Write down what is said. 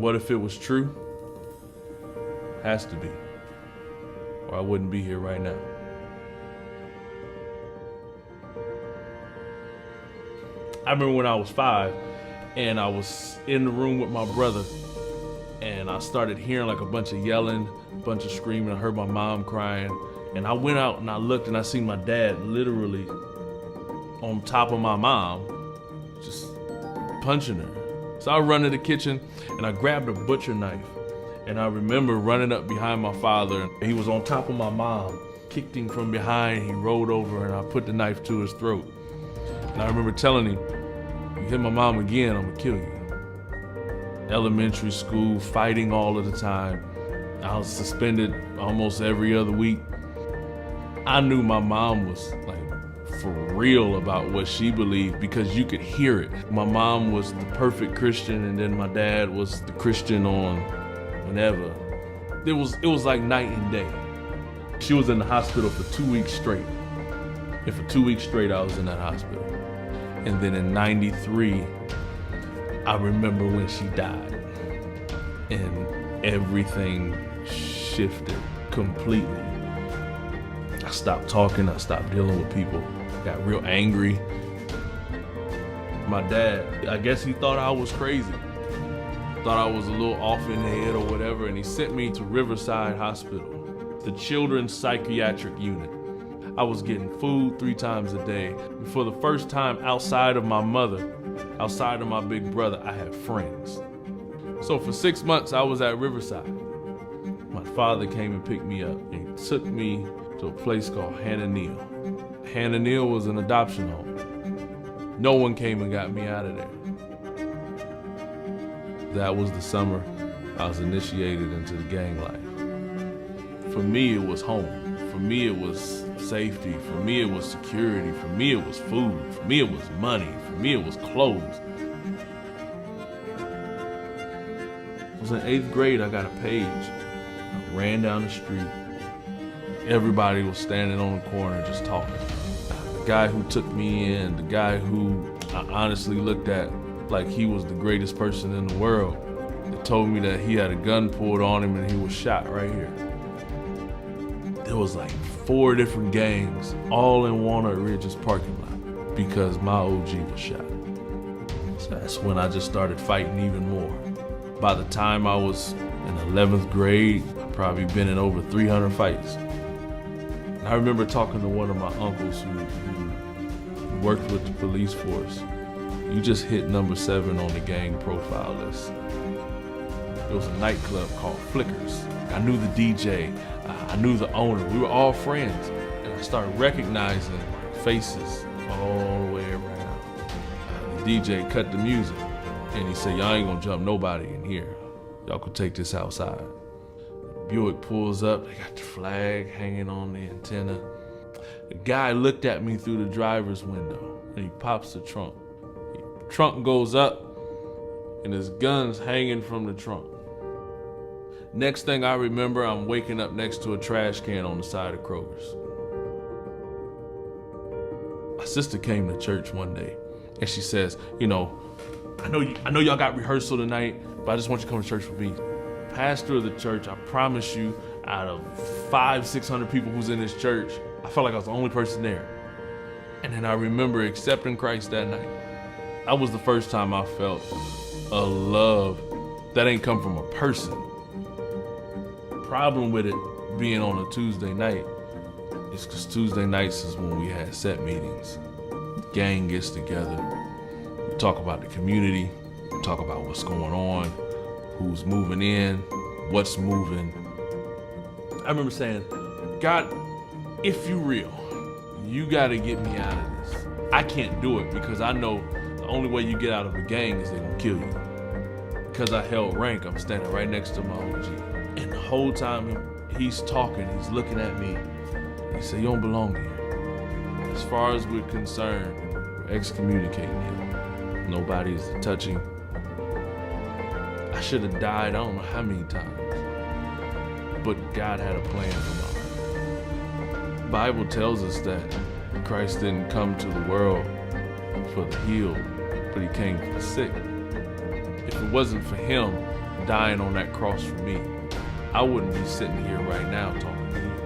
What if it was true? Has to be, or I wouldn't be here right now. I remember when I was 5 and I was in the room with my brother and I started hearing like a bunch of yelling, a bunch of screaming. I heard my mom crying and I went out and I looked and I seen my dad literally on top of my mom, just punching her. So I run to the kitchen and I grabbed a butcher knife and I remember running up behind my father. He was on top of my mom, kicked him from behind, he rolled over and I put the knife to his throat. And I remember telling him, you hit my mom again, I'm gonna kill you. Elementary school, fighting all of the time. I was suspended almost every other week. I knew my mom was like for real about what she believed because you could hear it. My mom was the perfect Christian and then my dad was the Christian on whenever. It was like night and day. She was in the hospital for 2 weeks straight. And for 2 weeks straight, I was in that hospital. And then in '93, I remember when she died and everything shifted completely. I stopped talking, I stopped dealing with people, got real angry. My dad, I guess he thought I was crazy. Thought I was a little off in the head or whatever, and he sent me to Riverside Hospital, the children's psychiatric unit. I was getting food 3 times a day. For the first time outside of my mother, outside of my big brother, I had friends. So for 6 months, I was at Riverside. My father came and picked me up and he took me to a place called Hannah Neal. Hannah Neal was an adoption home. No one came and got me out of there. That was the summer I was initiated into the gang life. For me, it was home. For me, it was safety. For me, it was security. For me, it was food. For me, it was money. For me, it was clothes. I was in 8th grade, I got a page. I ran down the street. Everybody was standing on the corner just talking. The guy who took me in, the guy who I honestly looked at like he was the greatest person in the world, they told me that he had a gun pulled on him and he was shot right here. There was like 4 different gangs all in Walnut Ridge's parking lot because my OG was shot. So that's when I just started fighting even more. By the time I was in 11th grade, I'd probably been in over 300 fights. And I remember talking to one of my uncles who worked with the police force. You just hit number 7 on the gang profile list. There was a nightclub called Flickers. I knew the DJ, I knew the owner. We were all friends. And I started recognizing faces all the way around. The DJ cut the music and he said, y'all ain't gonna jump nobody in here. Y'all could take this outside. Buick pulls up, they got the flag hanging on the antenna. The guy looked at me through the driver's window and he pops the trunk. The trunk goes up and his gun's hanging from the trunk. Next thing I remember, I'm waking up next to a trash can on the side of Kroger's. My sister came to church one day and she says, you know, I know y'all got rehearsal tonight, but I just want you to come to church with me. Pastor of the church, I promise you, out of 500-600 people who's in this church, I felt like I was the only person there. And then I remember accepting Christ that night. That was the first time I felt a love that ain't come from a person. Problem with it being on a Tuesday night is because Tuesday nights is when we had set meetings. The gang gets together, we talk about the community, we talk about what's going on, who's moving in, what's moving. I remember saying, God, if you real, you gotta get me out of this. I can't do it because I know the only way you get out of a gang is they gonna kill you. Because I held rank, I'm standing right next to my OG. And the whole time he's talking, he's looking at me. He said, you don't belong here. As far as we're concerned, we're excommunicating him. Nobody's touching. I should have died I don't know how many times. But God had a plan for my life. The Bible tells us that Christ didn't come to the world for the healed, but he came for the sick. If it wasn't for him dying on that cross for me, I wouldn't be sitting here right now talking to you.